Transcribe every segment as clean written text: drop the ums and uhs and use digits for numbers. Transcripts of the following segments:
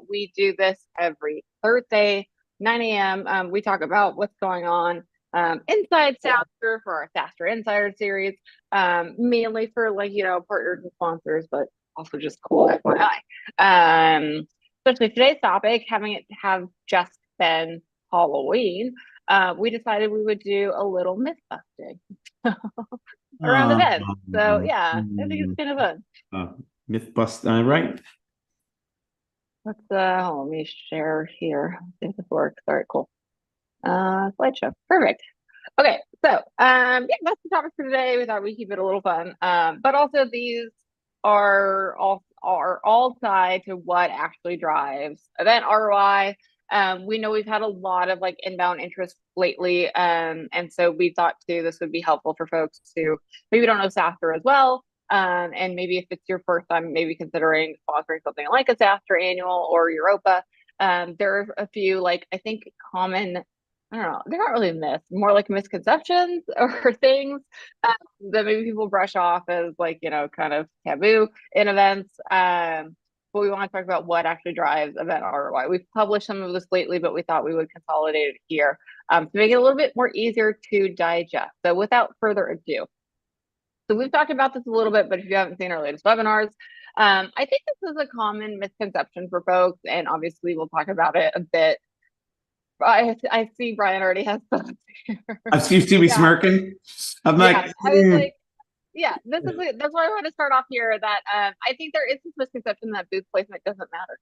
We do this every Thursday, 9 a.m. We talk about what's going on inside SaaStr for our SaaStr Insider series, mainly for partners and sponsors, but also just cool FYI. Especially today's topic, having it have just been Halloween, we decided we would do a little myth busting around events. So yeah, I think it's kind of fun. Uh, Mythbust, right? Let me share here. See if this works. All right, cool. Slideshow. Perfect. Okay, so yeah, that's the topic for today. We thought we'd keep it a little fun. But also these are all tied to what actually drives event ROI. We know we've had a lot of like inbound interest lately. And so we thought too this would be helpful for folks who maybe don't know SaaStr as well. And maybe if it's your first time, maybe considering sponsoring something like a SaaStr annual or Europa. There are a few like I think common, I don't know, they're not really myths, more like misconceptions or things that maybe people brush off as like, kind of taboo in events. But we want to talk about what actually drives event ROI. We've published some of this lately, but we thought we would consolidate it here to make it a little bit more easier to digest. So without further ado, so we've talked about this a little bit, but if you haven't seen our latest webinars, I think this is a common misconception for folks, and obviously we'll talk about it a bit. I see Brian already has thoughts here. You see me Yeah, smirking. I'm yeah. like, I was like, yeah, that's why I want to start off here. That I think there is this misconception that booth placement doesn't matter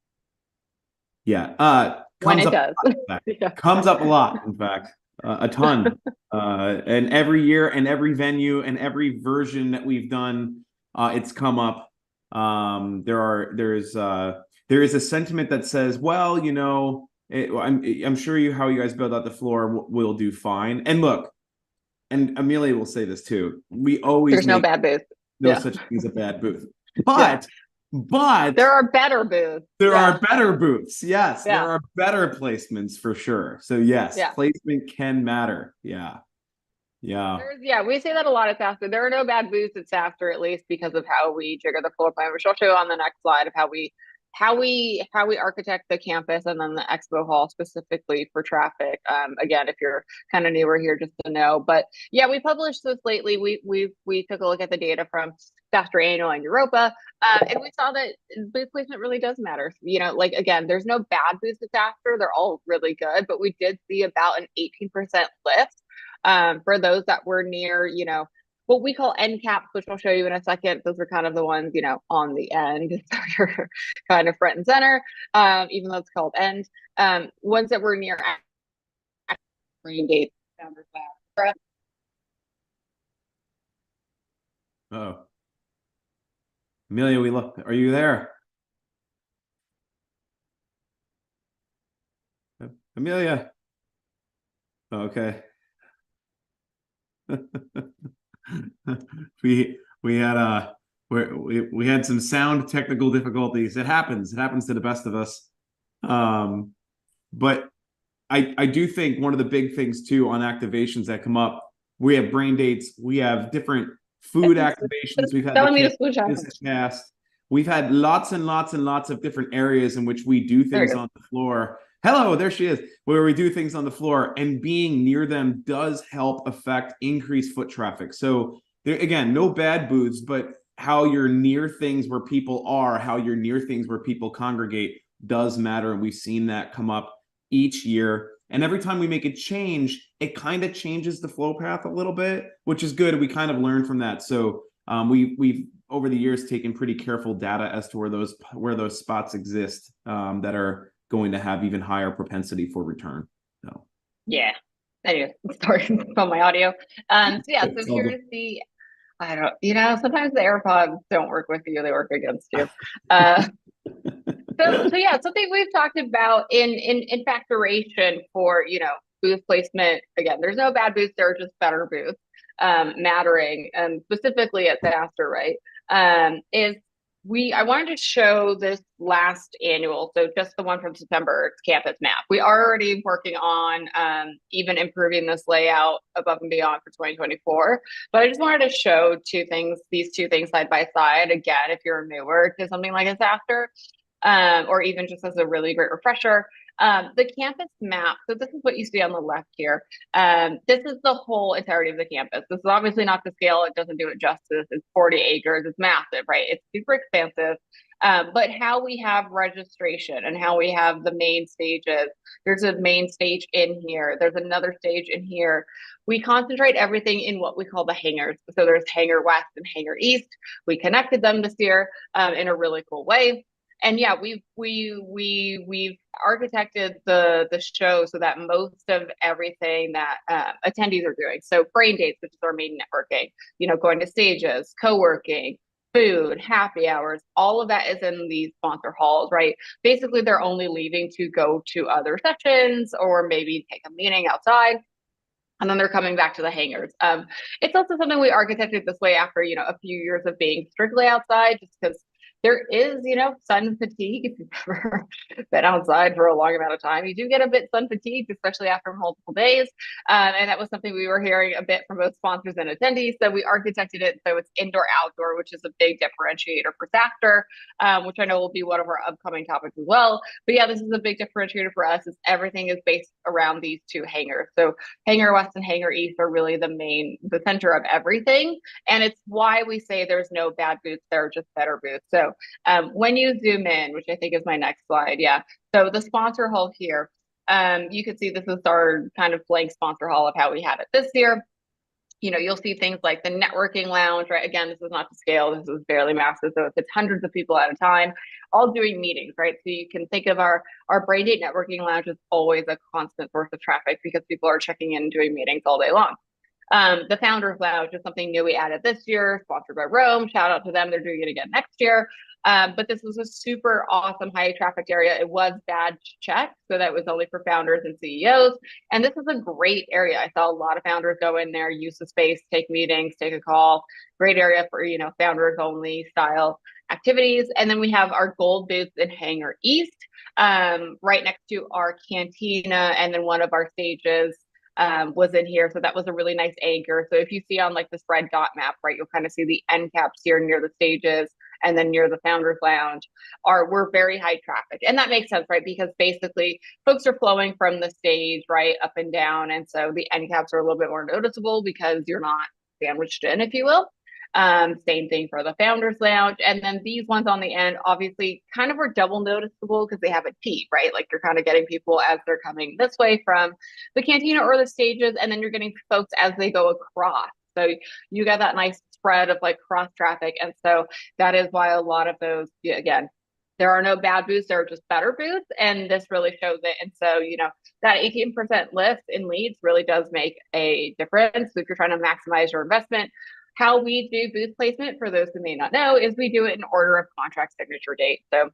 yeah. when Comes it up does. a lot, in fact. Yeah. Comes up a lot, in fact, a ton. And every year, and every venue, and every version that we've done, it's come up. There is a sentiment that says, well, I'm sure how you guys build out the floor will do fine. And look, and Amelia will say this too. We always There's no make bad booth. no Yeah, such thing as a bad booth. yeah. But There are better booths. there Yeah, are better booths. Yes, there yeah, are better placements for sure. So yes, yeah. placement can matter. Yeah. Yeah. We say that a lot at SaaStr. There are no bad booths at SaaStr, at least because of how we trigger the floor plan, which I'll show you on the next slide of how we architect the campus and then the expo hall specifically for traffic. Again, if you're kind of newer here, just to know. But yeah, we published this lately. We took a look at the data from SaaStr Annual and Europa, and we saw that booth placement really does matter. Like again, there's no bad booths at SaaStr. They're all really good, but we did see about an 18% lift for those that were near, what we call end caps, which I'll show you in a second. Those are kind of the ones, on the end. So you're kind of front and center, even though it's called end. Ones that were near green dates. Oh, Amelia, we look. Are you there? Amelia. Okay. We had we had some sound technical difficulties. It happens. It happens to the best of us. But I do think one of the big things too on activations that come up, we have brain dates, we have different food activations, we've had Telling me the to switch out. cast, we've had lots and lots and lots of different areas in which we do things on the floor. Hello, there she is, where we do things on the floor, and being near them does help affect increased foot traffic. So there, again, no bad booths, but how you're near things where people are, how you're near things where people congregate does matter. And we've seen that come up each year. And every time we make a change, it kind of changes the flow path a little bit, which is good. We kind of learn from that. So we've over the years taken pretty careful data as to where those spots exist that are going to have even higher propensity for return. So Yeah. Anyway, sorry about my audio. So yeah, so here's the, I don't, sometimes the AirPods don't work with you, they work against you. So yeah, something we've talked about in factoration for, booth placement. Again, there's no bad booths, there are just better booths, mattering, and specifically at SaaStr, right? Is I wanted to show this last annual, so just the one from September, it's campus map. We are already working on even improving this layout above and beyond for 2024. But I just wanted to show these two things side by side. Again, if you're newer to something like a SaaStr, or even just as a really great refresher. The campus map, so this is what you see on the left here. This is the whole entirety of the campus. This is obviously not to scale. It doesn't do it justice. It's 40 acres. It's massive, right? It's super expansive. But how we have registration and how we have the main stages, there's a main stage in here. There's another stage in here. We concentrate everything in what we call the hangars. So there's hangar west and hangar east. We connected them this year in a really cool way. And yeah, we've architected the show so that most of everything that attendees are doing. So brain dates, which is our main networking, going to stages, co-working, food, happy hours, all of that is in these sponsor halls, right? Basically, they're only leaving to go to other sessions or maybe take a meeting outside. And then they're coming back to the hangars. It's also something we architected this way after, a few years of being strictly outside, just because there is, sun fatigue. If you've ever been outside for a long amount of time, you do get a bit sun fatigued, especially after multiple days. And that was something we were hearing a bit from both sponsors and attendees. So we architected it so it's indoor outdoor, which is a big differentiator for SaaStr, which I know will be one of our upcoming topics as well. But yeah, this is a big differentiator for us. Is everything is based around these two hangars. So Hangar West and Hangar East are really the center of everything. And it's why we say there's no bad booths, there are just better booths. So when you zoom in, which I think is my next slide, yeah. So the sponsor hall here, you can see this is our kind of blank sponsor hall of how we had it this year. You'll see things like the networking lounge, right? Again, this is not to scale. This is barely massive. So it's hundreds of people at a time, all doing meetings, right? So you can think of our Brain Date networking lounge as always a constant source of traffic because people are checking in and doing meetings all day long. The Founders Lounge is something new we added this year, sponsored by Rome. Shout out to them. They're doing it again next year. But this was a super awesome high traffic area. It was badge checked, so that was only for founders and CEOs. And this is a great area. I saw a lot of founders go in there, use the space, take meetings, take a call. Great area for, founders only style activities. And then we have our gold booths in Hangar East, right next to our cantina, and then one of our stages was in here. So that was a really nice anchor. So if you see on like this red dot map, right, you'll kind of see the end caps here near the stages and then near the Founders Lounge we're very high traffic. And that makes sense, right? Because basically folks are flowing from the stage, right, up and down. And so the end caps are a little bit more noticeable because you're not sandwiched in, if you will. Same thing for the Founders Lounge. And then these ones on the end, obviously, kind of are double noticeable because they have a T, right? Like you're kind of getting people as they're coming this way from the cantina or the stages, and then you're getting folks as they go across. So you got that nice spread of like cross traffic. And so that is why a lot of those, again, there are no bad booths, there are just better booths. And this really shows it. And so, that 18% lift in leads really does make a difference. So if you're trying to maximize your investment, how we do booth placement, for those who may not know, is we do it in order of contract signature date. So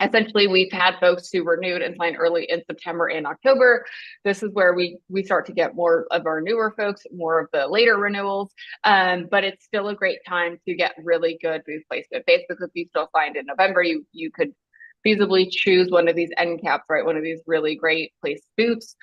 essentially, we've had folks who renewed and signed early in September and October. This is where we start to get more of our newer folks, more of the later renewals. But it's still a great time to get really good booth placement. Basically, if you still signed in November, you could feasibly choose one of these end caps, right? One of these really great placed booths.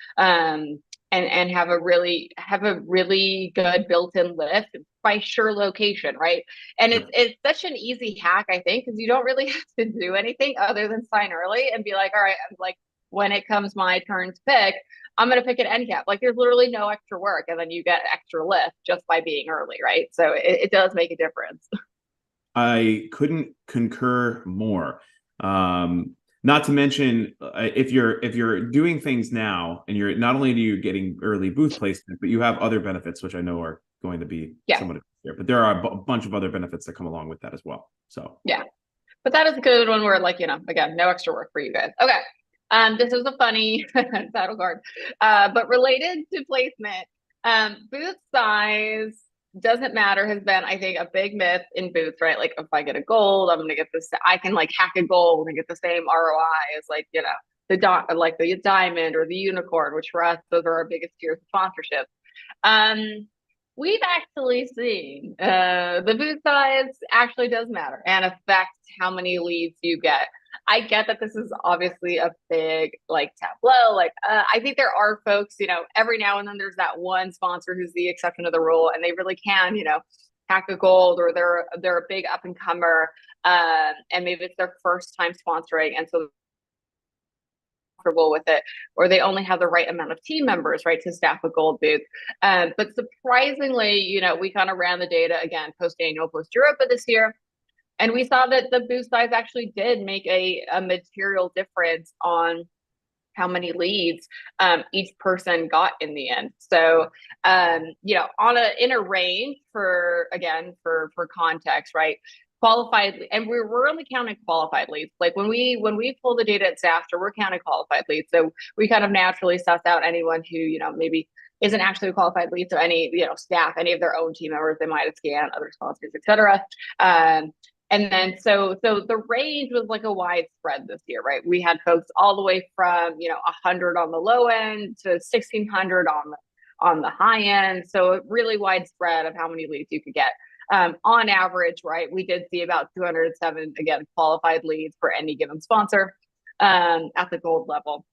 And have a really good built-in lift by sure location, right? And it's such an easy hack, I think, because you don't really have to do anything other than sign early and be like, all right, I'm like, when it comes my turn to pick, I'm going to pick an end cap. Like there's literally no extra work, and then you get extra lift just by being early, right? So it does make a difference. I couldn't concur more. Not to mention, if you're doing things now, and you're not only are you getting early booth placement, but you have other benefits, which I know are going to be somewhat there. But there are a bunch of other benefits that come along with that as well. So yeah, but that is a good one where, like, again, no extra work for you guys. Okay, this is a funny title card, but related to placement, booth size doesn't matter has been, I think, a big myth in booths, right? Like if I get a gold, I'm gonna get this. I can like hack a gold and get the same ROI as like the diamond or the unicorn, which for us those are our biggest tiers of sponsorship. We've actually seen the booth size actually does matter and affects how many leads you get. I get that this is obviously a big like tableau. Like I think there are folks, every now and then there's that one sponsor who's the exception to the rule, and they really can, hack a gold, or they're a big up and comer, and maybe it's their first time sponsoring, and so comfortable with it, or they only have the right amount of team members, right, to staff a gold booth. But surprisingly, we kind of ran the data again, post annual, post Europa this year, and we saw that the booth size actually did make a material difference on how many leads each person got in the end. So, in a range, for context, right? Qualified, and we're only counting qualified leads. Like when we pull the data at SaaStr, we're counting qualified leads. So we kind of naturally suss out anyone who maybe isn't actually a qualified lead. So any staff, any of their own team members they might have scanned, other sponsors, etc. And then so the range was like a wide spread this year, right? We had folks all the way from 100 on the low end to 1,600 on the high end. So a really wide spread of how many leads you could get. On average, right, we did see about 207 again qualified leads for any given sponsor at the gold level.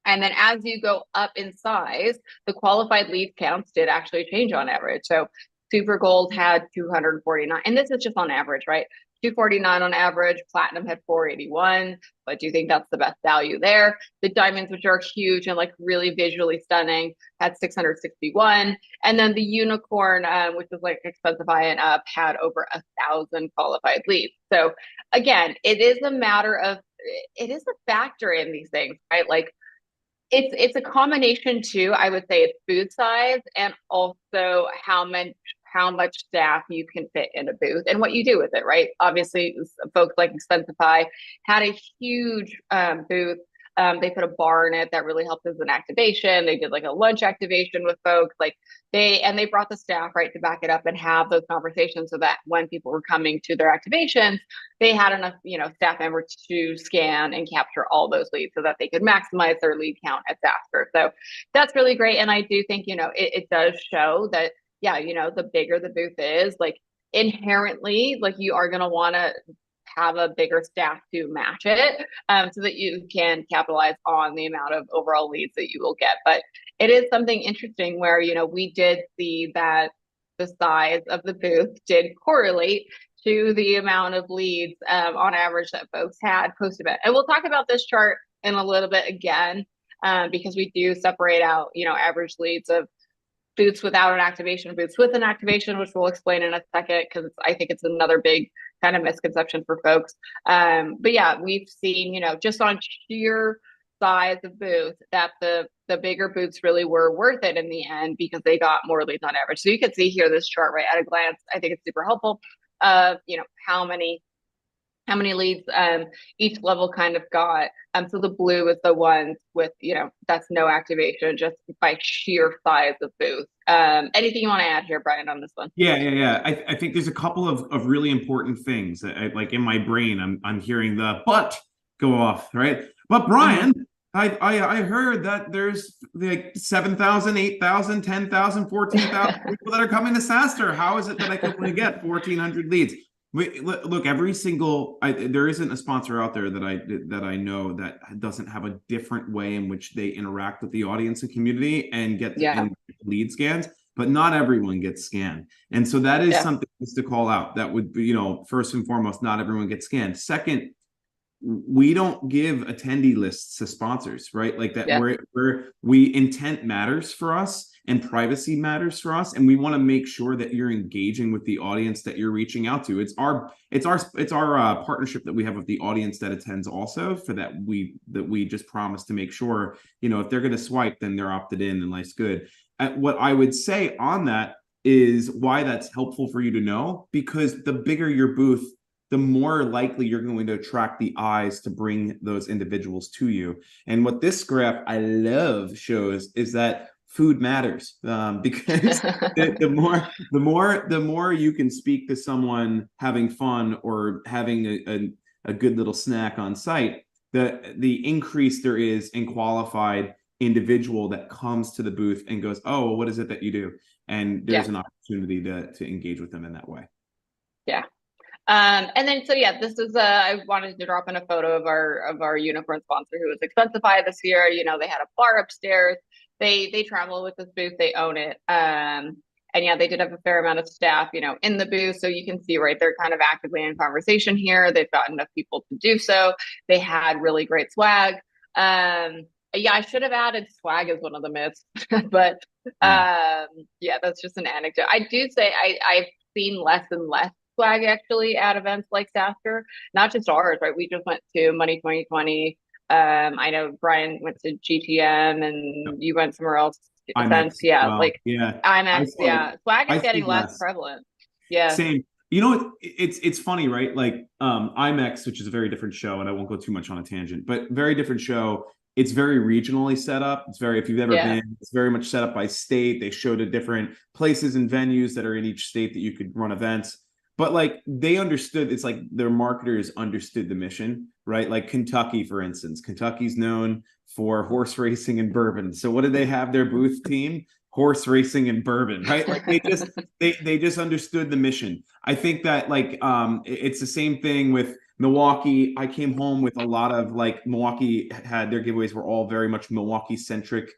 And then as you go up in size, the qualified lead counts did actually change on average. So Super Gold had 249, and this is just on average, right? 249 on average. Platinum had 481, but do you think that's the best value there? The diamonds, which are huge and like really visually stunning, had 661, and then the unicorn, which was like Expensify and up, had over 1,000 qualified leads. So again, it is a factor in these things, right? Like it's a combination too. I would say it's booth size and also how much staff you can fit in a booth and what you do with it, right? Obviously, folks like Expensify had a huge booth. They put a bar in it that really helped as an activation. They did like a lunch activation with folks. Like they brought the staff, right, to back it up and have those conversations so that when people were coming to their activations, they had enough, staff members to scan and capture all those leads so that they could maximize their lead count at SaaStr. So that's really great. And I do think, it does show that, yeah, the bigger the booth is, like inherently, like you are going to want to have a bigger staff to match it, so that you can capitalize on the amount of overall leads that you will get. But it is something interesting where, we did see that the size of the booth did correlate to the amount of leads on average that folks had post-event. And we'll talk about this chart in a little bit again, because we do separate out, average leads of booths without an activation, booths with an activation, which we'll explain in a second, because I think it's another big kind of misconception for folks. But yeah, we've seen, just on sheer size of booth, that the bigger booths really were worth it in the end because they got more leads on average. So you can see here this chart right at a glance. I think it's super helpful of how many leads each level kind of got. So the blue is the ones with, that's no activation, just by sheer size of booth. Anything you want to add here, Brian, on this one? Yeah. I think there's a couple of really important things. Like in my brain, I'm hearing the but go off, right? But Brian, I heard that there's like 7,000, 8,000, 10,000, 14,000 people that are coming to SaaStr. How is it that I can only get 1,400 leads? Look, there isn't a sponsor out there that I know that doesn't have a different way in which they interact with the audience and community and get and lead scans, but not everyone gets scanned. And so that is something just to call out. That would be, first and foremost, not everyone gets scanned. Second, we don't give attendee lists to sponsors, right? Like that, we intent matters for us and privacy matters for us, and we want to make sure that you're engaging with the audience that you're reaching out to. It's our partnership that we have with the audience that attends also, for that we just promise to make sure, if they're going to swipe, then they're opted in and life's good. What I would say on that is why that's helpful for you to know, because the bigger your booth, the more likely you're going to attract the eyes to bring those individuals to you. And what this graph I love shows is that food matters, because the more you can speak to someone having fun or having a good little snack on site, the increase there is in qualified individual that comes to the booth and goes, oh, what is it that you do? And there's an opportunity to engage with them in that way. Yeah. And then, this is, I wanted to drop in a photo of our unicorn sponsor who was Expensify this year. They had a bar upstairs. They travel with this booth, they own it. And yeah, they did have a fair amount of staff, in the booth. So you can see, right, they're kind of actively in conversation here. They've got enough people to do so. They had really great swag. Yeah, I should have added swag as one of the myths, but Yeah. yeah, that's just an anecdote. I do say I've seen less and less swag actually at events like SaaStr, not just ours, right? We just went to Money 2020. I know Brian went to GTM and you went somewhere else since, IMAX. yeah, Well, like yeah. I IMAX, saw it. yeah. Swag is I getting see less less. prevalent. Yeah, Same. You know what? It's funny, right? Like IMAX, which is a very different show, and I won't go too much on a tangent, but very different show. It's very regionally set up. It's very, if you've ever yeah, been, it's very much set up by state. They show the different places and venues that are in each state that you could run events. But like they understood, it's like their marketers understood the mission, right? Like Kentucky, for instance. Kentucky's known for horse racing and bourbon. So what did they have their booth team? Horse racing and bourbon, right? Like they just understood the mission. I think that like it's the same thing with Milwaukee. I came home with a lot of like Milwaukee had their giveaways were all very much Milwaukee centric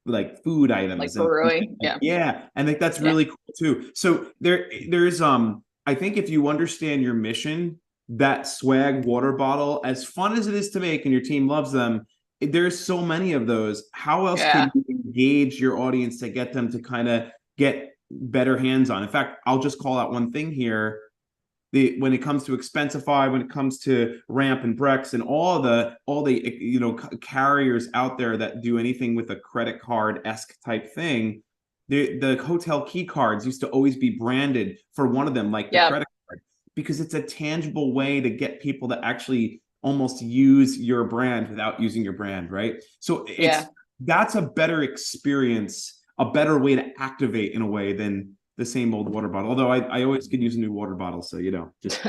like food like items and brewing. like, Yeah, yeah, and like that's yeah, really cool too. So there's I think if you understand your mission, that swag water bottle, as fun as it is to make and your team loves them, there's so many of those. How else yeah, can you engage your audience to get them to kind of get better hands on? In fact, I'll just call out one thing here. When it comes to Expensify, when it comes to Ramp and Brex and all the carriers out there that do anything with a credit card esque type thing, the hotel key cards used to always be branded for one of them, like the yeah, credit card, because it's a tangible way to get people to actually almost use your brand without using your brand, right? So yeah. that's a better experience, a better way to activate in a way than the same old water bottle. Although I always could use a new water bottle, so just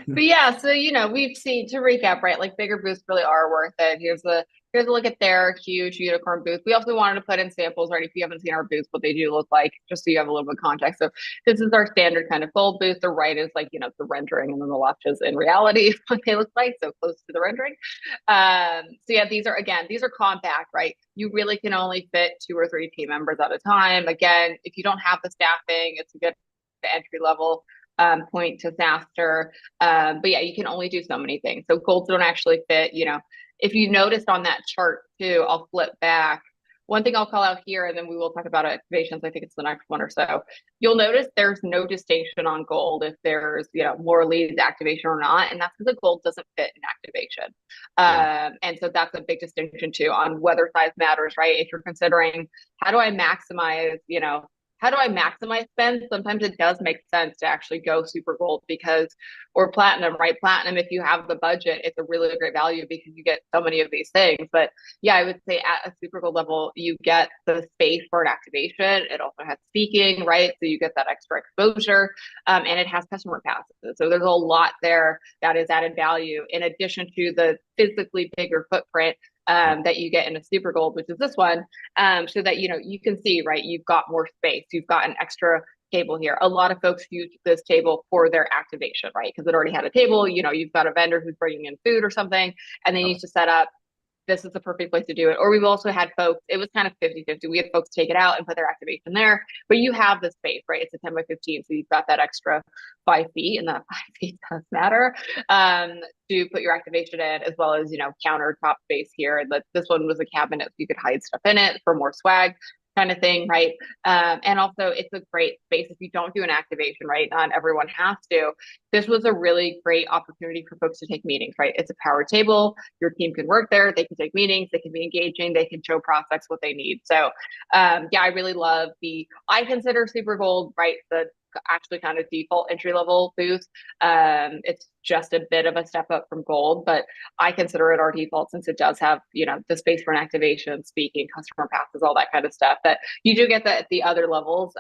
But yeah, so we've seen, to recap, right? Like bigger booths really are worth it. Here's a look at their huge unicorn booth. We also wanted to put in samples, right? If you haven't seen our booths, what they do look like, just so you have a little bit of context. So this is our standard kind of gold booth. The right is like, the rendering, and then the left is in reality what they look like, so close to the rendering. So yeah, these are compact, right? You really can only fit 2 or 3 team members at a time. Again, if you don't have the staffing, it's a good entry level point to SaaStr. But yeah, you can only do so many things. So golds don't actually fit. If you noticed on that chart too, I'll flip back. One thing I'll call out here, and then we will talk about activations. I think it's the next one or so. You'll notice there's no distinction on gold if there's more leads activation or not, and that's because the gold doesn't fit in activation. yeah, And so that's a big distinction too on whether size matters, right? If you're considering how do I maximize, how do I maximize spend? Sometimes it does make sense to actually go super gold or platinum, right? Platinum, if you have the budget, it's a really great value because you get so many of these things. But yeah, I would say at a super gold level, you get the space for an activation. It also has speaking, right? So you get that extra exposure, and it has customer passes. So there's a lot there that is added value in addition to the physically bigger footprint that you get in a super gold, which is this one, so that you can see, right, you've got more space, you've got an extra table here. A lot of folks use this table for their activation, right, because it already had a table. You've got a vendor who's bringing in food or something, and they need to set up. This is the perfect place to do it. Or we've also had folks, it was kind of 50-50. We had folks take it out and put their activation there, but you have the space, right? It's a 10 by 15. So you've got that extra 5 feet, and that 5 feet does matter, to put your activation in, as well as, countertop space here. And this one was a cabinet, so you could hide stuff in it for more swag kind of thing, right? And also it's a great space if you don't do an activation, right? Not everyone has to. This was a really great opportunity for folks to take meetings, right? It's a power table. Your team can work there. They can take meetings. They can be engaging. They can show prospects what they need. So yeah, I really love I consider Super Gold, right, the actually kind of default entry level booth. It's just a bit of a step up from gold, but I consider it our default since it does have, the space for an activation, speaking, customer passes, all that kind of stuff that you do get that at the other levels,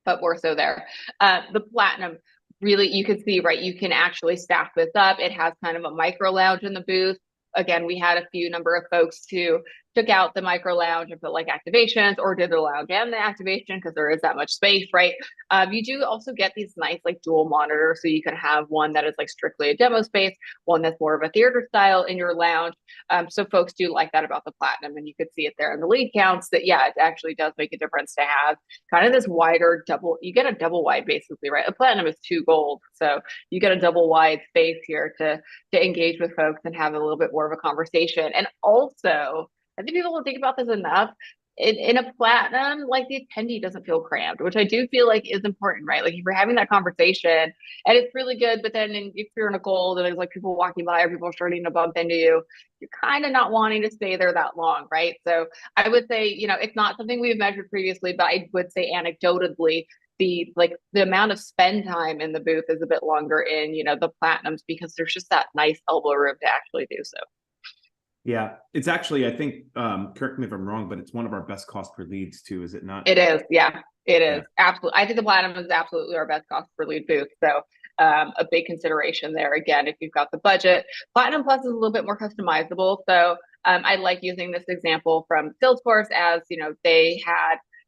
but more so there. The platinum, really, you can see, right, you can actually staff this up. It has kind of a micro lounge in the booth. Again, we had a few number of folks who took out the micro lounge and put like activations, or did the lounge and the activation because there is that much space, right? You do also get these nice like dual monitors. So you can have one that is like strictly a demo space, one that's more of a theater style in your lounge. So folks do like that about the Platinum, and you could see it there in the lead counts that, yeah, it actually does make a difference to have kind of this wider double, you get a double wide basically, right? A Platinum is 2 gold. So you get a double wide space here to engage with folks and have a little bit more of a conversation. And also, I think people don't think about this enough. In a Platinum, like the attendee doesn't feel crammed, which I do feel like is important, right? Like if you're having that conversation and it's really good, but then if you're in a gold and there's like people walking by or people starting to bump into you, you're kind of not wanting to stay there that long, right? So I would say, it's not something we've measured previously, but I would say anecdotally, the amount of spend time in the booth is a bit longer in, the Platinums, because there's just that nice elbow room to actually do so. Yeah, it's actually, I think, correct me if I'm wrong, but it's one of our best cost per leads too, is it not? It is, yeah, it is. Yeah. Absolutely. I think the Platinum is absolutely our best cost per lead booth. So a big consideration there. Again, if you've got the budget, Platinum Plus is a little bit more customizable. So I like using this example from Salesforce, as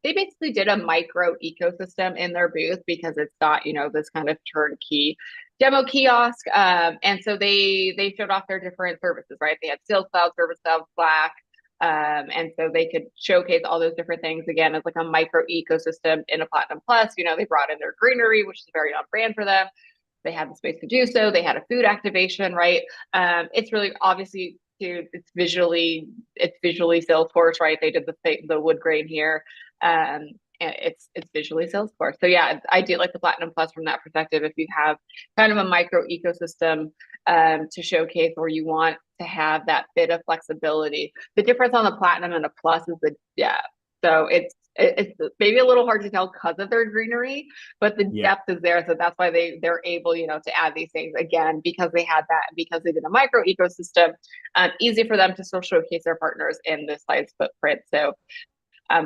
they basically did a micro ecosystem in their booth because it's got, this kind of turnkey demo kiosk. And so they showed off their different services, right? They had Sales Cloud, Service Cloud, Slack. And so they could showcase all those different things again as like a micro ecosystem in a Platinum Plus. They brought in their greenery, which is very on brand for them. They had the space to do so. They had a food activation, right? It's really obviously, dude, it's visually Salesforce, right? They did the wood grain here. And it's visually Salesforce. So yeah, I do like the Platinum Plus from that perspective. If you have kind of a micro ecosystem to showcase, or you want to have that bit of flexibility. The difference on the Platinum and the Plus is the depth. So it's maybe a little hard to tell because of their greenery, but the depth is there. So that's why they're able, to add these things again, because they had that, because they did a micro ecosystem, easy for them to still showcase their partners in this size footprint. So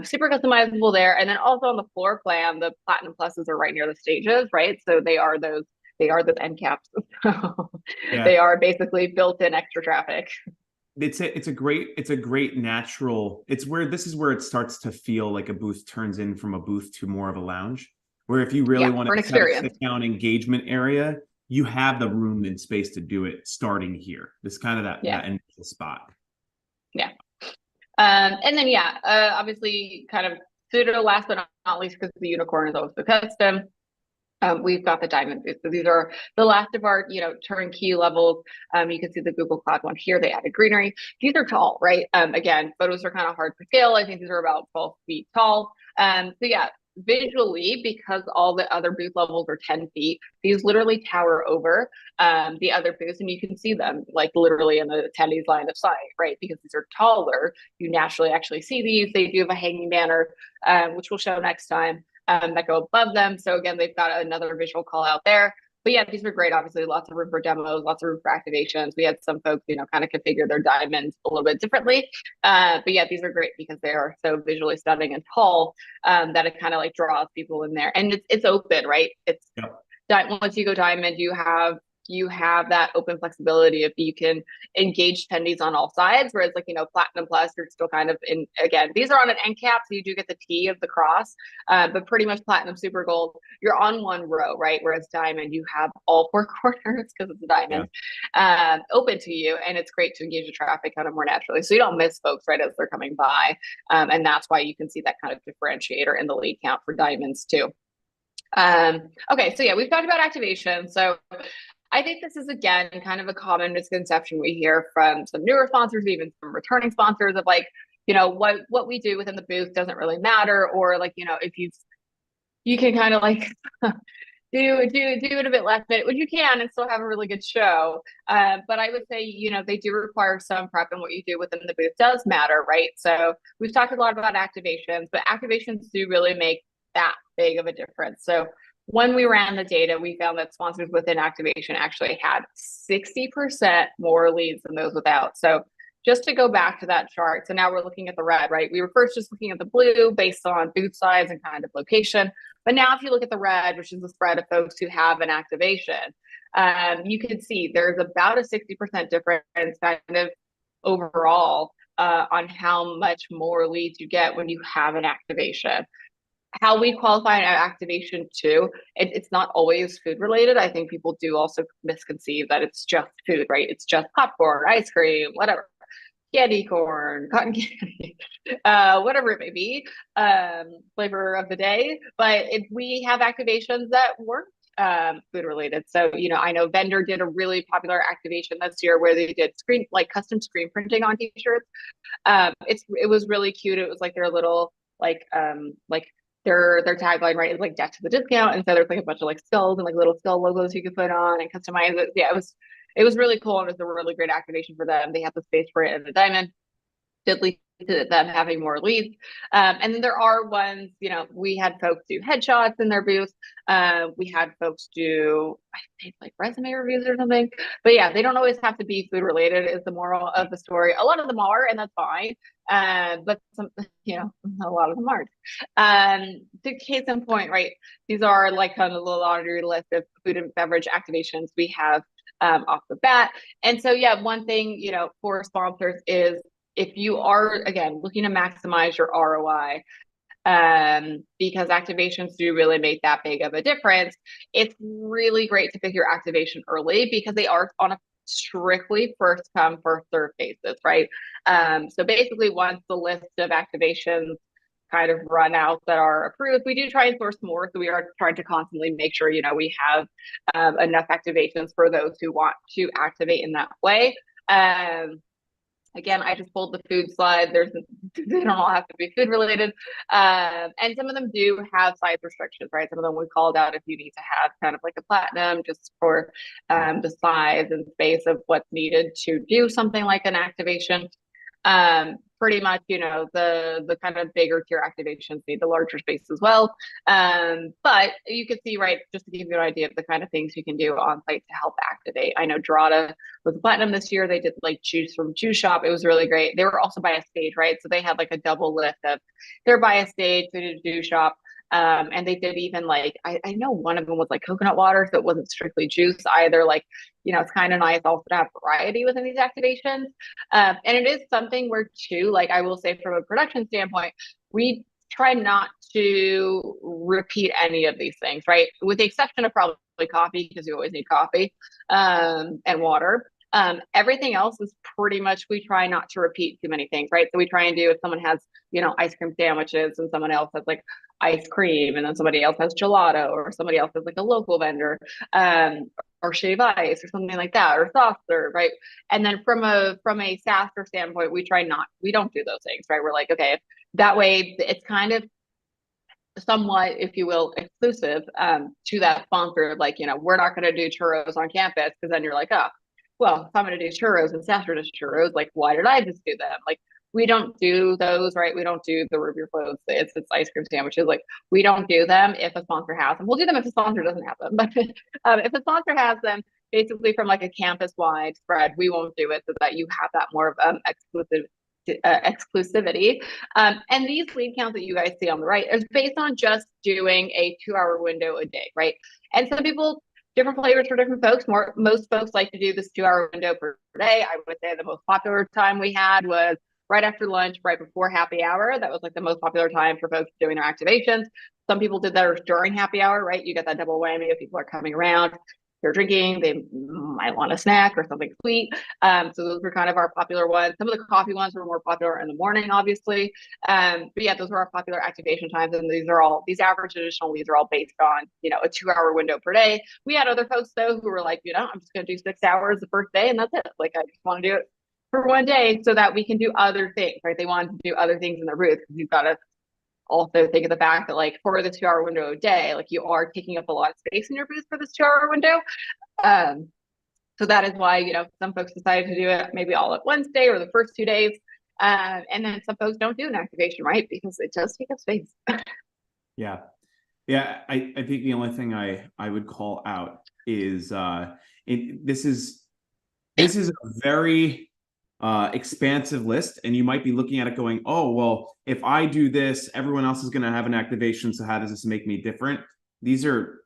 super customizable there. And then also on the floor plan, the Platinum Pluses are right near the stages, right? So they are those end caps. They are basically built-in extra traffic. It's a great natural. This is where it starts to feel like a booth turns in from a booth to more of a lounge. Where if you really want to set a sit-down engagement area, you have the room and space to do it starting here. This kind of that initial spot. Yeah. And then obviously kind of pseudo last but not least, because the unicorn is always the custom. We've got the diamond booth. So these are the last of our, turnkey levels. You can see the Google Cloud one here. They added greenery. These are tall, right? Again, photos are kind of hard to scale. I think these are about 12 feet tall. So yeah, visually, because all the other booth levels are 10 feet, these literally tower over the other booths, and you can see them like literally in the attendees line of sight, right? Because these are taller, you naturally actually see these. They do have a hanging banner, which we'll show next time. That go above them. So again, they've got another visual call out there. But yeah, these were great. Obviously, lots of room for demos, lots of room for activations. We had some folks, kind of configure their diamonds a little bit differently. But yeah, these are great because they are so visually stunning and tall that it kind of like draws people in there. And it's open, right? It's once you go diamond, you have that open flexibility if you can engage attendees on all sides, whereas like, Platinum Plus, you're still kind of in, again, these are on an end cap, so you do get the T of the cross, but pretty much Platinum, Super Gold, you're on one row, right? Whereas Diamond, you have all 4 corners because it's a diamond open to you, and it's great to engage the traffic kind of more naturally. So you don't miss folks right as they're coming by. And that's why you can see that kind of differentiator in the lead count for diamonds too. Okay, so yeah, we've talked about activation. So I think this is, again, kind of a common misconception we hear from some newer sponsors, even some returning sponsors, of like, what we do within the booth doesn't really matter, or like, if you can kind of like do it a bit last minute, which you can and still have a really good show. But I would say, they do require some prep, and what you do within the booth does matter, right? So we've talked a lot about activations, but activations do really make that big of a difference. So when we ran the data, we found that sponsors within activation actually had 60% more leads than those without. So just to go back to that chart, so now we're looking at the red, right? We were first just looking at the blue based on booth size and kind of location. But now if you look at the red, which is the spread of folks who have an activation, you can see there's about a 60% difference kind of overall on how much more leads you get when you have an activation. How we qualify an activation too, it's not always food related. I think people do also misconceive that it's just food, right? It's just popcorn, ice cream, whatever, candy corn, cotton candy, whatever it may be, flavor of the day. But if we have activations that weren't food related. So, I know Vendor did a really popular activation this year where they did custom screen printing on t-shirts. It was really cute. It was like their little like their tagline, right, is like death to the discount. And so there's like a bunch of like skulls and like little skull logos you could put on and customize it. Yeah, it was really cool, and it was a really great activation for them. They have the space for it in the diamond. Did lead to them having more leads. And then there are ones, we had folks do headshots in their booth. We had folks do, I think, like resume reviews or something. But yeah, they don't always have to be food related, is the moral of the story. A lot of them are, and that's fine. But some, a lot of them aren't. To case in point, right? These are like kind of the laundry list of food and beverage activations we have off the bat. And so, yeah, one thing, for sponsors is, if you are, again, looking to maximize your ROI, because activations do really make that big of a difference, it's really great to pick your activation early because they are on a strictly first come, first serve basis, right? So basically, once the list of activations kind of run out that are approved, we do try and source more. So we are trying to constantly make sure, we have enough activations for those who want to activate in that way. Again, I just pulled the food slide. They don't all have to be food related. And some of them do have size restrictions, right? Some of them we called out if you need to have kind of like a platinum just for the size and space of what's needed to do something like an activation. Pretty much, the kind of bigger tier activations need the larger space as well. But you can see, right, just to give you an idea of the kind of things you can do on site to help activate. I know Drata was platinum this year. They did like juice from Juice Shop. It was really great. They were also by a stage, right? So they had like a double lift of they're by a stage, they did a Juice Shop. And they did even like, I know one of them was like coconut water, so it wasn't strictly juice either. Like, it's kind of nice also to have variety within these activations. And it is something where too, like I will say from a production standpoint, we try not to repeat any of these things, right? With the exception of probably coffee, because you always need coffee and water. Everything else is pretty much, we try not to repeat too many things, right? So we try and do, if someone has, ice cream sandwiches and someone else has like ice cream and then somebody else has gelato or somebody else has like a local vendor, or shave ice or something like that, or SaaStr, right? And then from a SaaStr standpoint, we don't do those things, right? We're like, okay, that way it's kind of somewhat, if you will, exclusive to that sponsor. Like, we're not going to do churros on campus, because then you're like, oh, well, if I'm going to do churros and SaaStr does churros, like, why did I just do them? Like, we don't do those, right? We don't do the root beer floats. It's ice cream sandwiches. Like, we don't do them if a sponsor has them. We'll do them if a sponsor doesn't have them. But if a sponsor has them, basically from like a campus-wide spread, we won't do it, so that you have that more of exclusivity. And these lead counts that you guys see on the right is based on just doing a 2-hour window a day, right? And some people, different flavors for different folks. Most folks like to do this 2-hour window per day. I would say the most popular time we had was right after lunch, right before happy hour. That was like the most popular time for folks doing their activations. Some people did that during happy hour, right? You get that double whammy of people are coming around, they're drinking, they might want a snack or something sweet. So those were kind of our popular ones. Some of the coffee ones were more popular in the morning, obviously. But yeah, those were our popular activation times. And these average additional leads are all based on, a 2-hour window per day. We had other folks though who were like, I'm just going to do 6 hours the first day and that's it. Like, I just want to do it for one day so that we can do other things, right? They wanted to do other things in their booth, because you've got to also think of the fact that, like, for the 2-hour window a day, like, you are taking up a lot of space in your booth for this 2-hour window. So that is why, some folks decided to do it maybe all at Wednesday or the first 2 days. And then some folks don't do an activation, right? Because it does take up space. Yeah. Yeah. I think the only thing I would call out is this is a very expansive list, and you might be looking at it going, oh, well, if I do this, everyone else is going to have an activation, so how does this make me different? These are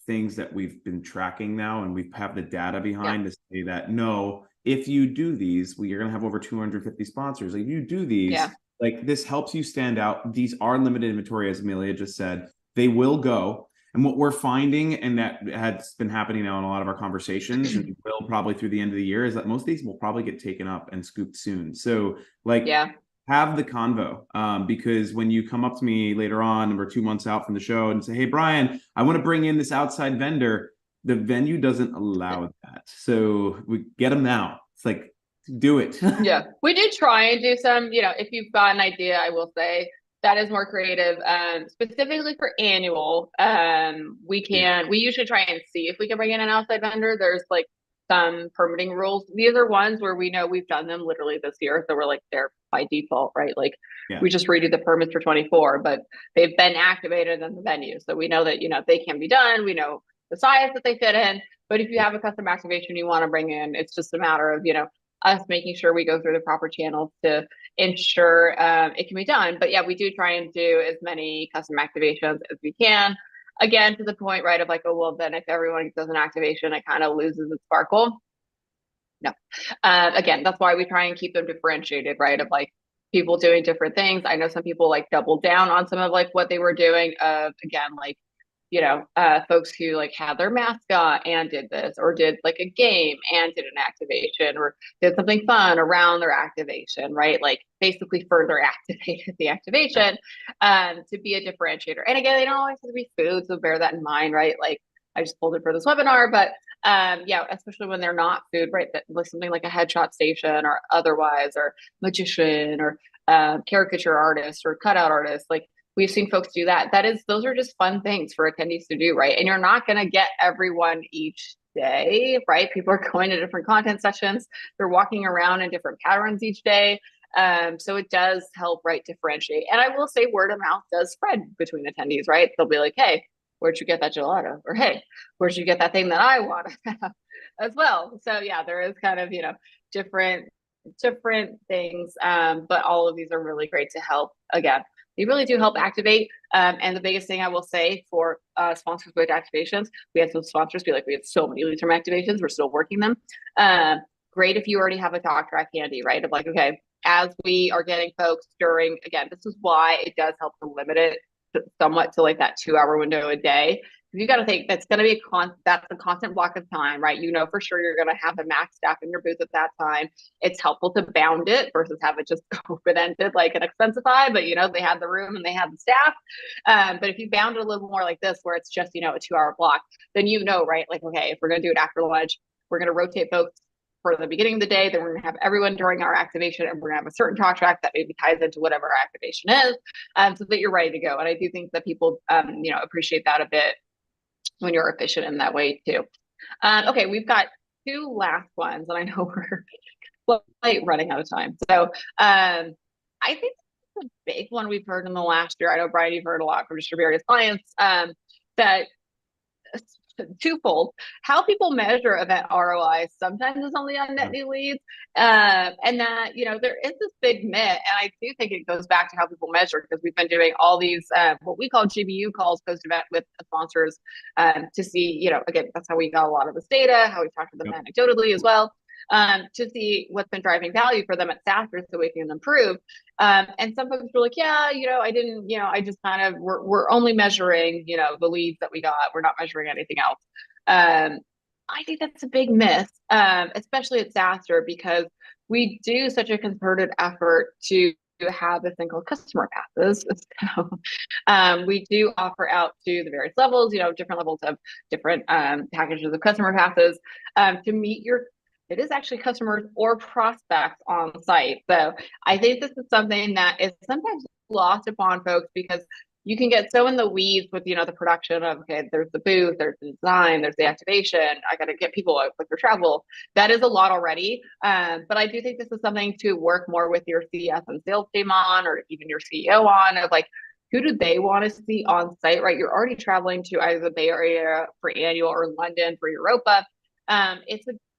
things that we've been tracking now, and we have the data behind to say that no, if you do these, you're going to have over 250 sponsors. If you do these, Yeah. like this helps you stand out. These are limited inventory, as Amelia just said. They will go. And what we're finding, and that has been happening now in a lot of our conversations, and will probably through the end of the year, is that most of these will probably get taken up and scooped soon. So, like, Yeah. have the convo, because when you come up to me later on, and we're 2 months out from the show, and say, "Hey, Brian, I want to bring in this outside vendor," the venue doesn't allow that. So we get them now. It's like, do it. Yeah, we do try and do some, if you've got an idea, I will say that is more creative. Specifically for annual, we usually try and see if we can bring in an outside vendor. There's like some permitting rules. These are ones where we know we've done them literally this year. So we're like, they're by default, right? Like Yeah. we just redo the permits for 24, but they've been activated in the venue. So we know that, they can be done. We know the size that they fit in. But if you have a custom activation you want to bring in, it's just a matter of, us making sure we go through the proper channels to ensure it can be done. But yeah, we do try and do as many custom activations as we can. Again, to the point, right, of like, oh, well, then if everyone does an activation, it kind of loses its sparkle. No. Again, that's why we try and keep them differentiated, right, of like people doing different things. I know some people like double down on some of like what they were doing. Again, like folks who like had their mascot and did this, or did like a game and did an activation, or did something fun around their activation, right? Like basically further activated the activation to be a differentiator. And again, they don't always have to be food, so bear that in mind, right? Like I just pulled it for this webinar, but yeah, especially when they're not food, right? That like something like a headshot station or otherwise, or magician, or caricature artist, or cutout artist, like we've seen folks do that. Those are just fun things for attendees to do, right? And you're not going to get everyone each day, right? People are going to different content sessions. They're walking around in different patterns each day. So it does help, right, differentiate. And I will say word of mouth does spread between attendees, right? They'll be like, hey, where'd you get that gelato? Or hey, where'd you get that thing that I want as well? So yeah, there is kind of, different things. But all of these are really great to help. Again, they really do help activate. And the biggest thing I will say for sponsors with activations, we had some sponsors be like, we have so many lead term activations, we're still working them. Great if you already have a talk track handy, right? Of like, okay, as we are getting folks during, again, this is why it does help to limit it somewhat to like that 2-hour window a day. You got to think that's going to be that's a constant block of time, right? For sure you're going to have a max staff in your booth at that time. It's helpful to bound it versus have it just open-ended like an Expensify, but they had the room and they had the staff. But if you bound it a little more like this, where it's just, a 2-hour block, then right? Like, okay, if we're going to do it after lunch, we're going to rotate folks for the beginning of the day, then we're going to have everyone during our activation, and we're going to have a certain talk track that maybe ties into whatever our activation is, so that you're ready to go. And I do think that people, appreciate that a bit when you're efficient in that way too. Okay, we've got 2 last ones, and I know we're running out of time. So I think the big one we've heard in the last year, I know, Brian, you've heard a lot from just your various clients, that twofold, how people measure event ROI sometimes is only on net new leads. And that, there is this big myth. And I do think it goes back to how people measure, because we've been doing all these, what we call GBU calls post-event with sponsors to see, again, that's how we got a lot of this data, how we talked to them anecdotally as well. To see what's been driving value for them at SaaStr so we can improve. And some folks were like, yeah, I didn't, I just kind of, we're only measuring, the leads that we got. We're not measuring anything else. I think that's a big miss, especially at SaaStr, because we do such a concerted effort to have this thing called customer passes. So we do offer out to the various levels, different levels of different packages of customer passes to meet it is actually customers or prospects on site. So I think this is something that is sometimes lost upon folks, because you can get so in the weeds with, the production of, okay, there's the booth, there's the design, there's the activation. I got to get people like their travel. That is a lot already. But I do think this is something to work more with your CS and sales team on, or even your CEO on, of like, who do they want to see on site, right? You're already traveling to either the Bay Area for annual or London for Europa.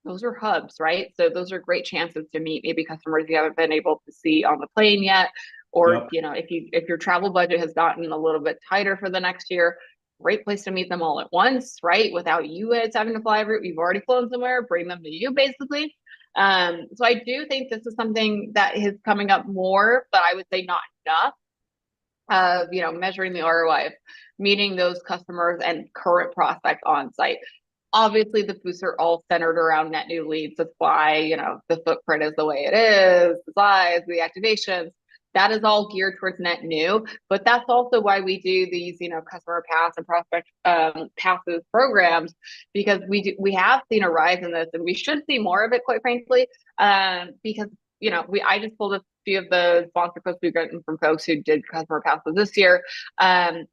Those are hubs, right? So those are great chances to meet maybe customers you haven't been able to see on the plane yet. Or, if your travel budget has gotten a little bit tighter for the next year, great place to meet them all at once, right? Without you guys having to fly route. You've already flown somewhere, bring them to you basically. So I do think this is something that is coming up more, but I would say not enough of, measuring the ROI of meeting those customers and current prospects on site. Obviously, the boosts are all centered around net new leads. That's why, the footprint is the way it is, the size, the activations. That is all geared towards net new, but that's also why we do these, customer pass and prospect passes programs, because we have seen a rise in this, and we should see more of it, quite frankly. Because I just pulled a few of the sponsor posts we've gotten from folks who did customer passes this year. And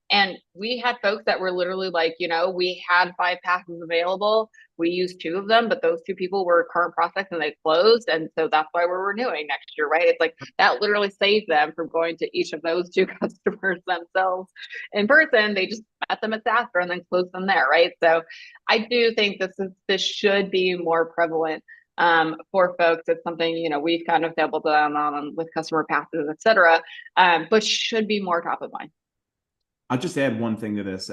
we had folks that were literally like, we had 5 passes available. We used 2 of them, but those 2 people were current prospects and they closed. And so that's why we're renewing next year, right? It's like that literally saved them from going to each of those 2 customers themselves in person. They just met them at SaaStr and then closed them there, right? So I do think this should be more prevalent for folks. It's something, we've kind of doubled down on with customer passes, et cetera, but should be more top of mind. I'll just add one thing to this.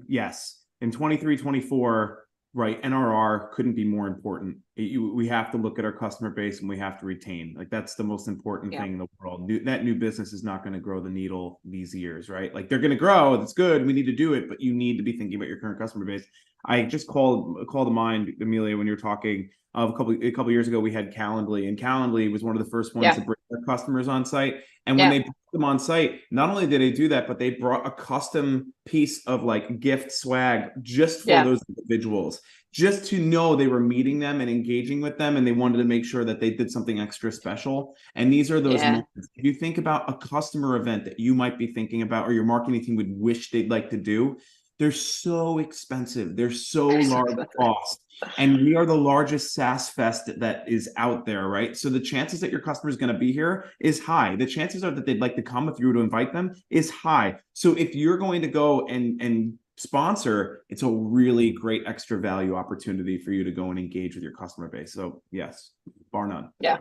Yes, in 23, 24, right, NRR couldn't be more important. We have to look at our customer base and we have to retain. Like, that's the most important thing in the world. That new business is not going to grow the needle these years, right? Like, they're going to grow. That's good. We need to do it, but you need to be thinking about your current customer base. I just called to mind, Amelia, when you're talking of a couple years ago, we had Calendly, and Calendly was one of the first ones to bring their customers on site. And when they brought them on site, not only did they do that, but they brought a custom piece of like gift swag just for those individuals, just to know they were meeting them and engaging with them, and they wanted to make sure that they did something extra special. And these are those moments. If you think about a customer event that you might be thinking about, or your marketing team would wish they'd like to do, they're so expensive. They're so large cost. And we are the largest SaaS fest that is out there, right? So the chances that your customer is going to be here is high. The chances are that they'd like to come if you were to invite them is high. So if you're going to go and sponsor, it's a really great extra value opportunity for you to go and engage with your customer base. So yes, bar none. Yeah.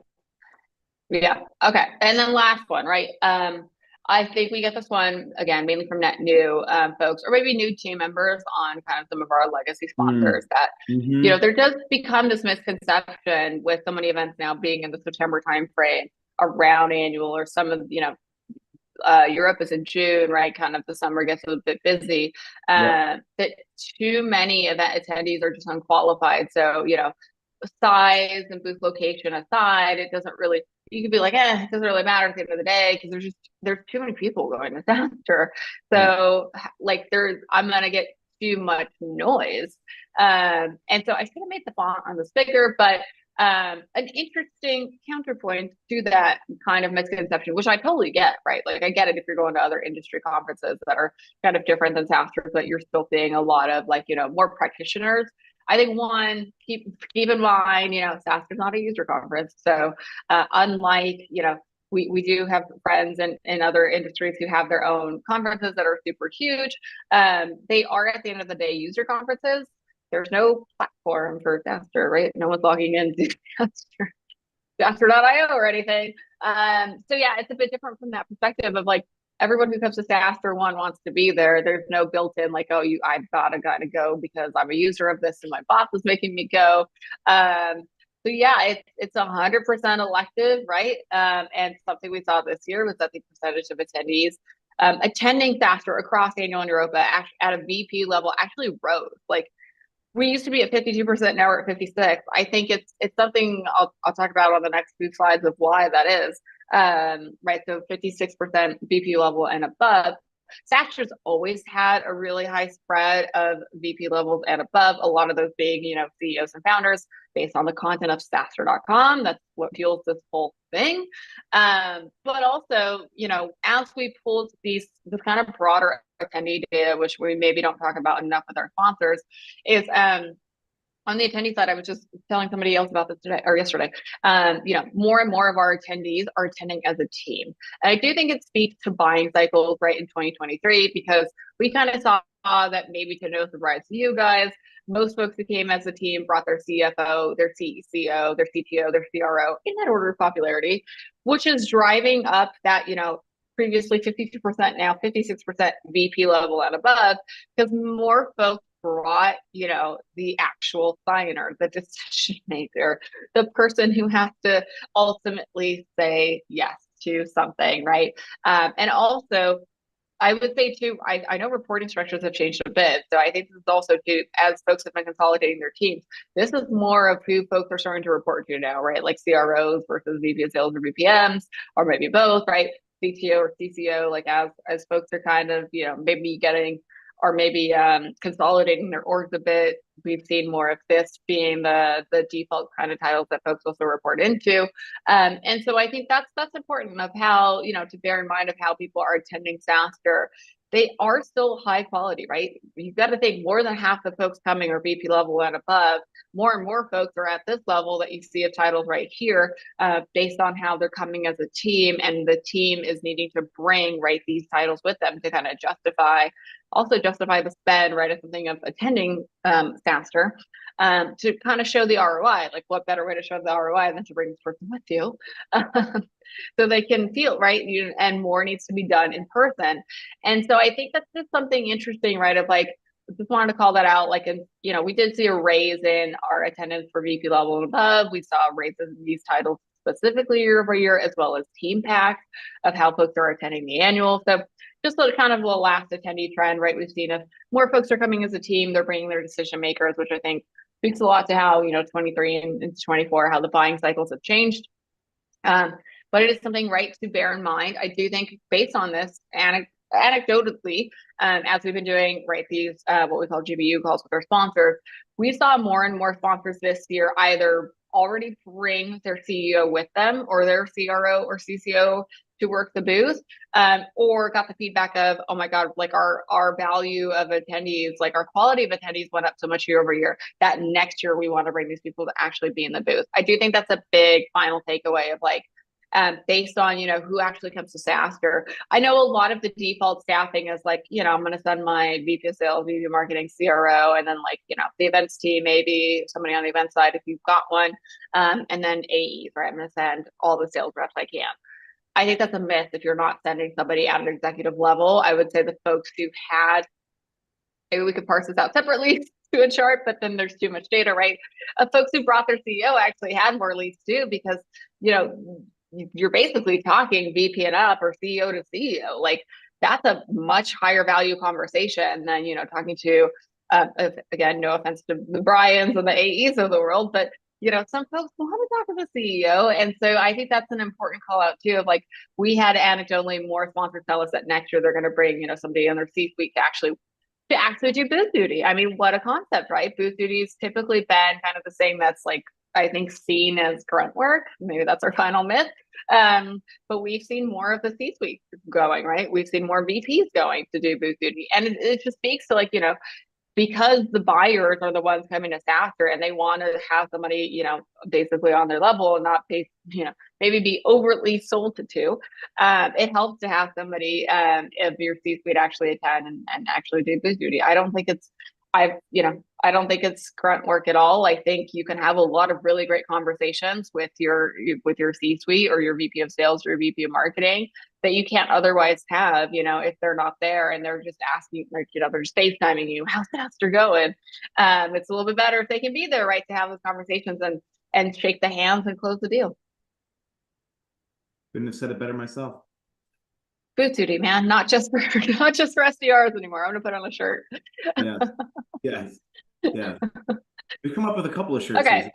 Okay. And then last one, right? I think we get this one again, mainly from net new folks, or maybe new team members on kind of some of our legacy sponsors that, there does become this misconception with so many events now being in the September timeframe around annual, or some of, Europe is in June, right? Kind of the summer gets a bit busy. That too many event attendees are just unqualified. So, size and booth location aside, it doesn't really, you could be like, it doesn't really matter at the end of the day, because there's too many people going to SaaStr. So like I'm gonna get too much noise. And so I should have made the font on this bigger, but an interesting counterpoint to that kind of misconception, which I totally get, right? Like, I get it if you're going to other industry conferences that are kind of different than SaaStr, but you're still seeing a lot of like, more practitioners. I think one, keep in mind, SaaStr is not a user conference. So unlike, we do have friends in other industries who have their own conferences that are super huge. They are, at the end of the day, user conferences. There's no platform for SaaStr, right? No one's logging into SaaStr, SaaStr.io or anything. So yeah, it's a bit different from that perspective of like, everyone who comes to SaaStr wants to be there. There's no built-in like, I've gotta go because I'm a user of this and my boss is making me go. So yeah, it's 100% elective, right? And something we saw this year was that the percentage of attendees attending SaaStr across annual and Europa at a VP level actually rose. Like, we used to be at 52%, now we're at 56. I think it's something I'll talk about on the next few slides of why that is. Right, so 56% VP level and above. SaaStr's always had a really high spread of VP levels and above, a lot of those being, CEOs and founders based on the content of SaaStr.com. That's what fuels this whole thing. But also, as we pulled this kind of broader attendee data, which we maybe don't talk about enough with our sponsors, is on the attendee side, I was just telling somebody else about this today or yesterday. More and more of our attendees are attending as a team. And I do think it speaks to buying cycles, right, in 2023, because we kind of saw that, maybe to no surprise to you guys, most folks who came as a team brought their CFO, their CEO, their CTO, their CRO in that order of popularity, which is driving up that, previously 52%, now 56% VP level and above, because more folks brought, the actual signer, the decision maker, the person who has to ultimately say yes to something, right? And also, I would say too, I know reporting structures have changed a bit. So I think this is also too, as folks have been consolidating their teams, this is more of who folks are starting to report to now, right? Like CROs versus VP of sales or VPMs, or maybe both, right? CTO or CCO, like as folks are kind of, maybe getting or maybe consolidating their orgs a bit. We've seen more of this being the default kind of titles that folks also report into. And so I think that's important of how, to bear in mind of how people are attending SaaStr. They are still high quality, right? You've got to think more than half the folks coming are VP level and above. More and more folks are at this level that you see of titles right here, based on how they're coming as a team, and the team is needing to bring these titles with them to kind of justify the spend, right, of something of attending SaaStr, to kind of show the ROI. Like, what better way to show the ROI than to bring this person with you? So they can feel right, and more needs to be done in person. And so I think that's just something interesting, right? Of like, just wanted to call that out. Like, we did see a raise in our attendance for VP level and above. We saw raises in these titles specifically year over year, as well as team packs of how folks are attending the annual. So just kind of the last attendee trend, right? We've seen if more folks are coming as a team, they're bringing their decision makers, which I think speaks a lot to how, 23 and into 24, how the buying cycles have changed. But it is something, right, to bear in mind. I do think based on this, anecdotally, as we've been doing, right, these what we call GBU calls with our sponsors, we saw more and more sponsors this year either already bring their CEO with them or their CRO or CCO to work the booth, or got the feedback of, oh my God, like our value of attendees, like our quality of attendees went up so much year over year that next year we want to bring these people to actually be in the booth. I do think that's a big final takeaway of like, based on, who actually comes to SaaStr. I know a lot of the default staffing is like, I'm going to send my VP of sales, VP of marketing, CRO, and then like, the events team, maybe somebody on the event side if you've got one, and then AEs, right? I'm going to send all the sales reps I can. I think that's a myth if you're not sending somebody at an executive level. I would say the folks who had, maybe we could parse this out separately to a chart, but then there's too much data, right? Folks who brought their CEO actually had more leads too, because, you're basically talking VP and up or CEO to CEO. Like, that's a much higher value conversation than, talking to, again, no offense to the Brians and the AEs of the world, but some folks want to talk to the CEO. And so I think that's an important call out too, of like, we had anecdotally more sponsors tell us that next year they're going to bring, somebody in their C-suite to actually do booth duty. I mean, what a concept, right? Booth duty's typically been kind of the thing that's like, I think, seen as grunt work. Maybe that's our final myth. But we've seen more of the C-suite going, right? We've seen more VPs going to do booth duty. And it just speaks to like, because the buyers are the ones coming to SaaStr and they want to have somebody, basically on their level and not maybe be overtly sold to. It helps to have somebody of your C-suite actually attend and actually do booth duty. I don't think it's grunt work at all. I think you can have a lot of really great conversations with your C-suite or your VP of sales or your VP of marketing that you can't otherwise have, if they're not there and they're just asking, like, they're just FaceTiming you, how's SaaStr going? It's a little bit better if they can be there, right, to have those conversations and shake the hands and close the deal. Couldn't have said it better myself. Booth duty, man, not just for SDRs anymore. I'm gonna put on a shirt. Yes. We've come up with a couple of shirts. Okay.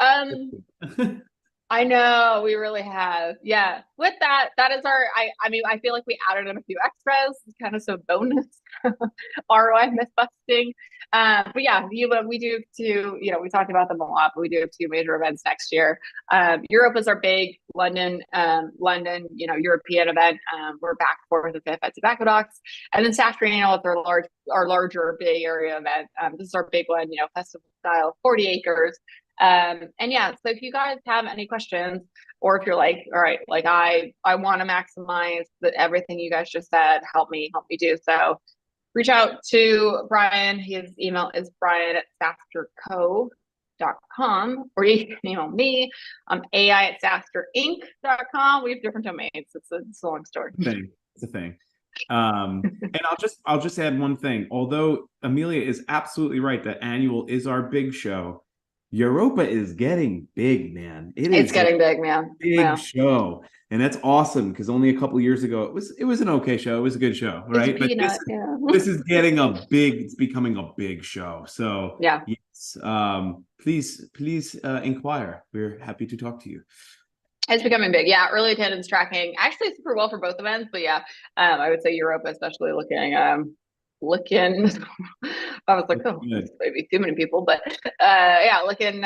I know, we really have. Yeah. With that is I mean, I feel like we added in a few extras, kind of some bonus ROI myth busting. But yeah, we do two, we talked about them a lot, but we do have two major events next year. Europe is our big London, European event. We're back 4th and 5th at Tobacco Docks. And then SaaStr Annual is our larger Bay Area event. This is our big one, festival style, 40 acres. And yeah, so if you guys have any questions, or if you're like, all right, like I want to maximize everything you guys just said, help me do so. Reach out to Brian. His email is brian@sasterco.com, or you can email me. I'm ai@saasterinc.com. We have different domains. It's a long story. It's a thing. And I'll just add one thing. Although Amelia is absolutely right that annual is our big show, Europa is getting big, man. It It's is a getting big, man. big Yeah. show, and that's awesome because only a couple of years ago it was an okay show. It was a good show, It's a right? But this peanut. Yeah. this is getting a big. It's becoming a big show. So Yeah. yes, please inquire. We're happy to talk to you. It's becoming big. Yeah. Early attendance tracking actually super well for both events. But yeah, I would say Europa, especially looking, I was like, oh, this Good. may be too many people, but yeah, looking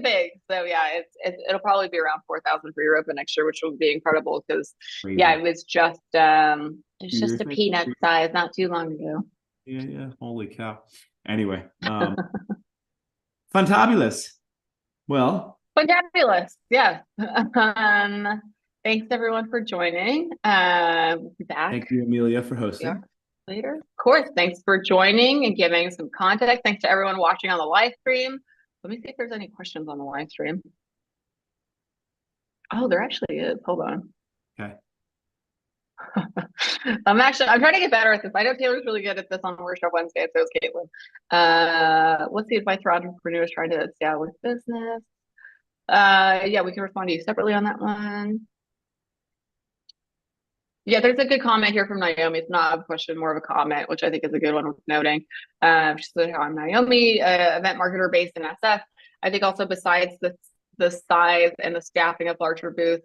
big. So yeah, it'll probably be around 4,000 for Europa next year, which will be incredible because yeah, Crazy. it's 2 years just a maybe. peanut size not too long ago. Yeah, yeah. Holy cow. Anyway, fantabulous. Well, Fabulous. Yeah. Thanks everyone for joining. We'll be back. thank you, Amelia, for Yeah, hosting. later. Of course. Thanks for joining and giving some context. Thanks to everyone watching on the live stream. Let me see if there's any questions on the live stream. Oh, there actually is. Hold on. Okay. I'm trying to get better at this. I know Taylor's really good at this on Workshop Wednesday, and so is Caitlin. What's the advice for entrepreneurs trying to establish business? Yeah, we can respond to you separately on that one. Yeah, there's a good comment here from Naomi. It's not a question, more of a comment, which I think is a good one worth noting. She said, "I'm Naomi, event marketer based in SF. I think also besides the size and the staffing of larger booth,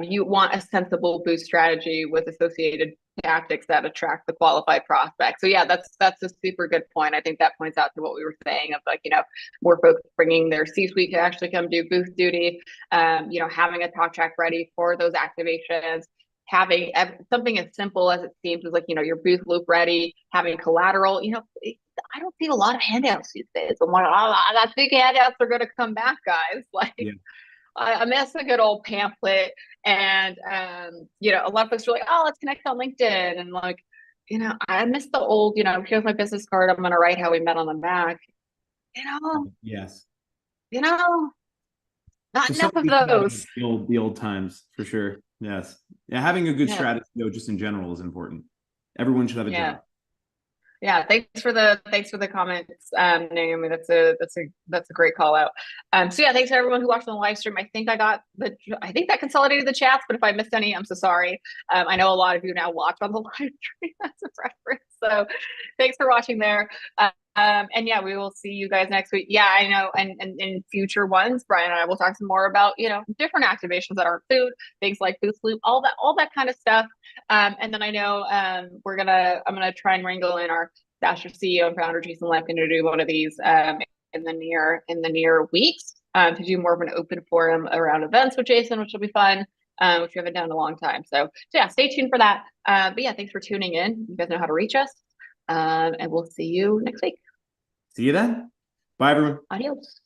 you want a sensible booth strategy with associated tactics that attract the qualified prospect." So yeah, that's a super good point. I think that points out to what we were saying of like, more folks bringing their C-suite to actually come do booth duty, having a talk track ready for those activations, having something as simple as it seems is like, your booth loop ready, having collateral, I don't see a lot of handouts these days. I think handouts are going to come back, guys. Like, Yeah. I miss a good old pamphlet. And, a lot of folks are like, oh, let's connect on LinkedIn. And like, I miss the old, here's my business card. I'm going to write how we met on the back. You know, Yes. you know, not So enough of something said about those. the old times for sure. Yes. Yeah, having a good Yeah. strategy though, just in general, is important. Everyone should have a Yeah. job. Yeah, thanks for the comments, Naomi. That's a great call out. So yeah, thanks to everyone who watched on the live stream. I think that consolidated the chats, but if I missed any, I'm so sorry. I know a lot of you now watch on the live stream as a preference. So thanks for watching there. And yeah, we will see you guys next week. Yeah, I know. And in future ones, Brian and I will talk some more about, different activations that aren't food, things like Boost Loop, all that kind of stuff. And then I know I'm gonna try and wrangle in our SaaStr CEO and founder Jason Lepkin to do one of these in the near weeks to do more of an open forum around events with Jason, which will be fun, which we haven't done in a long time. So yeah, stay tuned for that. But yeah, thanks for tuning in. You guys know how to reach us, and we'll see you next week. See you then. Bye, everyone. Adios.